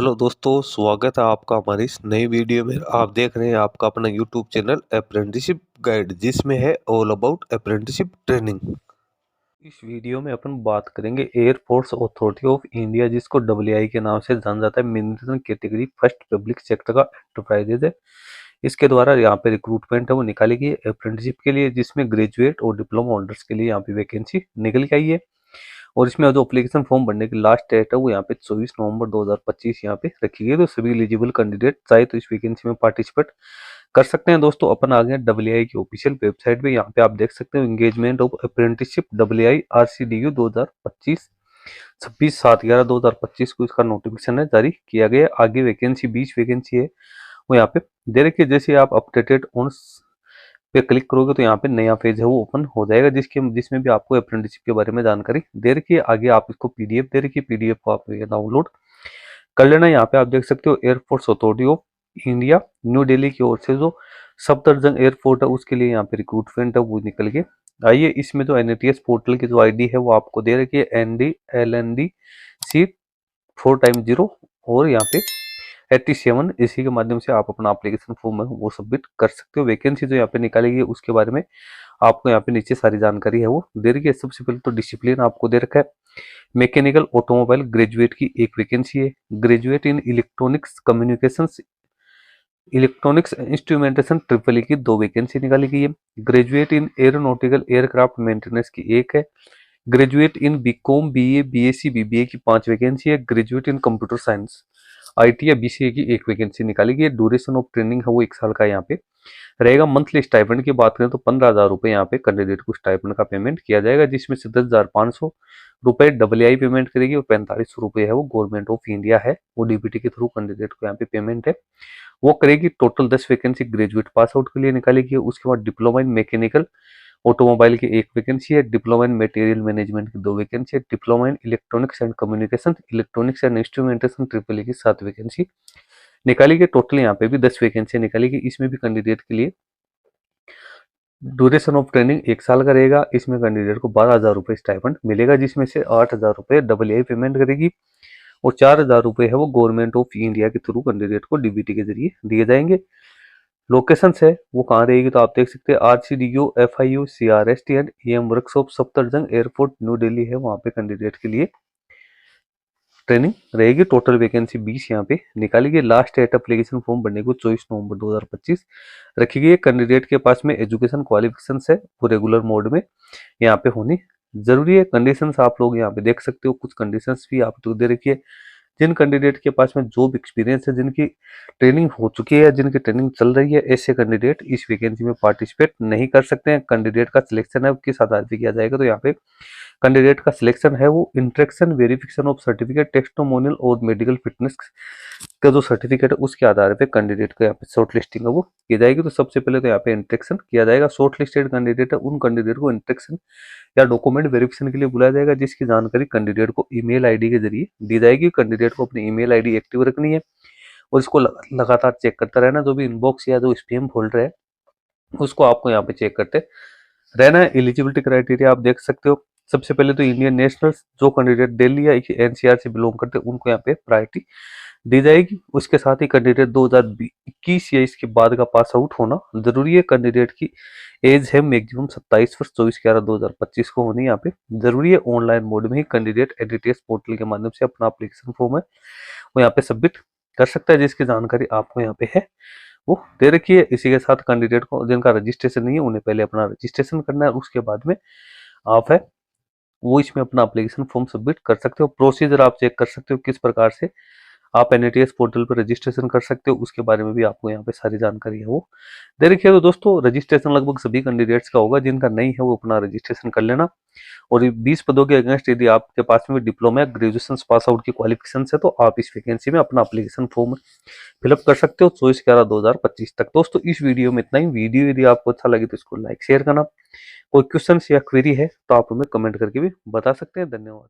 Hello दोस्तों, स्वागत है आपका हमारी इस नई वीडियो में। आप देख रहे हैं आपका अपना यूट्यूब चैनल अप्रेंटिसशिप गाइड, जिसमें है ऑल अबाउट अप्रेंटिसशिप ट्रेनिंग। इस वीडियो में अपन बात करेंगे air force authority of India, जिसको डब्ल्यूआई के नाम से जाना जाता है। Military category first public sector का एंटरप्राइजेज है। इसके द्वारा यहाँ पे रिक्रूटमेंट है वो निकाली गई है अप्रेंटिसशिप के लिए, जिसमें ग्रेजुएट और डिप्लोमा होल्डर्स के लिए यहाँ पे वैकेंसी निकल के आई है। और इसमें जो एप्लीकेशन फॉर्म भरने की लास्ट डेट है वो यहाँ पे 24 नवंबर 2025 यहाँ पे रखी गई है। तो सभी एलिजिबल कैंडिडेट चाहे तो इस वैकेंसी में पार्टिसिपेट कर सकते हैं। दोस्तों अपन आ गए डब्ल्यूआई की ऑफिशियल वेबसाइट पे। यहाँ पे आप देख सकते हो एंगेजमेंट ऑफ अप्रेंटिसशिप डब्ल्यूआई RCDU 2025 26/7/11/2025 को इसका नोटिफिकेशन है जारी किया गया। आगे वैकेंसी 20 वैकेंसी है वो यहाँ पे दे रखी है। जैसे आप अपडेटेड ऑन पे क्लिक करोगे तो यहाँ पे नया पेज है वो ओपन हो जाएगा, जिसमें भी आपको अप्रेंटिसशिप के बारे में जानकारी दे रखी है। आगे आप इसको पीडीएफ दे रखी है, पीडीएफ को आप डाउनलोड कर लेना। यहाँ पे आप देख सकते हो air force authority of India new Delhi की ओर से जो सफदरजंग एयरपोर्ट है उसके लिए यहाँ पे रिक्रूटमेंट है वो निकल के आइए। इसमें जो NATS पोर्टल की जो आईडी है वो आपको दे रखी है NDLND C4x0 और यहाँ पे 87। इसी के माध्यम से आप अपना एप्लीकेशन फॉर्म है वो सबमिट कर सकते हो। वैकेंसी जो यहाँ पे निकाली गई उसके बारे में आपको यहाँ पे नीचे सारी जानकारी है वो दे रखी है। सबसे पहले तो डिसिप्लिन आपको दे रखा है। मैकेनिकल ऑटोमोबाइल ग्रेजुएट की एक वैकेंसी है। Graduate in electronics communications electronics instrumentation triple की 2 वैकेंसी निकाली गई है। Graduate in aeronautical aircraft maintenance की एक है। Graduate in BCom BA BSc BBA की 5 वैकेंसी है। Graduate in computer science IT या BCA की एक वैकेंसी निकाली गई है। ड्यूरेशन ऑफ ट्रेनिंग है वो 1 साल का यहाँ पे रहेगा। मंथली स्टाइपेंड की बात करें तो 15,000 रुपये यहाँ पे कैंडिडेट को स्टाइपेंड का पेमेंट किया जाएगा, जिसमें से 10,500 रुपये डब्ल्यूआई पेमेंट करेगी और 4500 रुपये है वो गवर्नमेंट ऑफ इंडिया है वो DBT के थ्रू कैंडिडेट को यहाँ पे पेमेंट है वो करेगी। Total 10 vacancy graduate pass out के लिए निकाली गई है। उसके बाद डिप्लोमा इन मैकेनिकल ऑटोमोबाइल की एक वैकेंसी है। डिप्लोमा इन मटेरियल मैनेजमेंट की 2 वैकेंसी है। Diploma in electronics and communication electronics and instrumentation triple की 7 वैकेंसी निकाली गई। टोटल यहाँ पे भी 10 वैकेंसी निकाली गई। इसमें भी कैंडिडेट के लिए ड्यूरेशन ऑफ ट्रेनिंग 1 साल का रहेगा। इसमें कैंडिडेट को 12,000 रुपये स्टाइपेंड मिलेगा, जिसमें से 8,000 रुपये डब्ल्यूआई पेमेंट करेगी और 4,000 रुपये है वो गवर्नमेंट ऑफ इंडिया के थ्रू कैंडिडेट को DBT के जरिए दिए जाएंगे। लोकेशन है वो कहाँ रहेगी तो आप देख सकते हैं RCDU FIU CRST and EM workshop Safdarjung airport new Delhi है। वहाँ पे कैंडिडेट के लिए ट्रेनिंग रहेगी। टोटल वैकेंसी 20 यहाँ पे निकाली गई। लास्ट डेट एप्लीकेशन फॉर्म भरने को 24 नवंबर 2025 रखी गई है। कैंडिडेट के पास में एजुकेशन क्वालिफिकेशन है वो रेगुलर मोड में यहाँ पे होनी जरूरी है। कंडीशंस आप लोग यहाँ पे देख सकते हो, कुछ कंडीशंस भी आप तो दे रखी है। जिन कैंडिडेट के पास में जॉब एक्सपीरियंस है, जिनकी ट्रेनिंग हो चुकी है, जिनकी ट्रेनिंग चल रही है, ऐसे कैंडिडेट इस वैकेंसी में पार्टिसिपेट नहीं कर सकते हैं। कैंडिडेट का सिलेक्शन है किस आधार पर किया जाएगा तो यहाँ पे कैंडिडेट का सिलेक्शन है वो interaction verification of certificate testimonial और मेडिकल फिटनेस का जो सर्टिफिकेट है उसके आधार पे कैंडिडेट का यहाँ पे शॉर्ट लिस्टिंग है वो की जाएगी। तो सबसे पहले तो यहाँ पे इंट्रेक्शन किया जाएगा। शॉर्ट लिस्टेड कैंडिडेट है उन कैंडिडेट को इंट्रेक्शन या डॉक्यूमेंट वेरिफिकेशन के लिए बुलाया जाएगा, जिसकी जानकारी कैंडिडेट को ईमेल आईडी के जरिए दी जाएगी। कैंडिडेट को अपनी ईमेल आईडी एक्टिव रखनी है और इसको लगातार चेक करता रहना। जो भी इनबॉक्स या जो स्पैम फोल्डर है उसको आपको यहाँ पे चेक करते रहना है। एलिजिबिलिटी क्राइटेरिया आप देख सकते हो। सबसे पहले तो इंडियन नेशनल्स जो कैंडिडेट दिल्ली या NCR से बिलोंग करते हैं उनको यहाँ पे प्रायोरिटी दी जाएगी। उसके साथ ही कैंडिडेट 2021 या इसके बाद का पास आउट होना जरूरी है। कैंडिडेट की एज है मैक्सिमम 27 वर्ष 24/11/2025 को होनी यहाँ पे जरूरी है। ऑनलाइन मोड में ही कैंडिडेट NATS पोर्टल के माध्यम से अपना एप्लीकेशन फॉर्म है वो यहाँ पे सबमिट कर सकता है, जिसकी जानकारी आपको यहाँ पे है वो दे रखी है। इसी के साथ कैंडिडेट को जिनका रजिस्ट्रेशन नहीं है उन्हें पहले अपना रजिस्ट्रेशन करना है, उसके बाद में आप है वो इसमें अपना एप्लीकेशन फॉर्म सबमिट कर सकते हो। प्रोसीजर आप चेक कर सकते हो किस प्रकार से आप NATS पोर्टल पर रजिस्ट्रेशन कर सकते हो, उसके बारे में भी आपको यहाँ पे सारी जानकारी है वो दे रखी है। तो दोस्तों रजिस्ट्रेशन लगभग सभी कैंडिडेट्स का होगा, जिनका नहीं है वो अपना रजिस्ट्रेशन कर लेना। और 20 पदों के अगेंस्ट यदि आपके पास में डिप्लोमा ग्रेजुएशन पास आउट की क्वालिफिकेशन है तो आप इस वैकेंसी में अपना एप्लीकेशन फॉर्म फिलअप कर सकते हो 24/11/2025 तक। दोस्तों इस वीडियो में इतना ही। वीडियो यदि आपको अच्छा लगे तो इसको लाइक शेयर करना। कोई क्वेश्चन या क्वेरी है तो आप हमें कमेंट करके भी बता सकते हैं। धन्यवाद।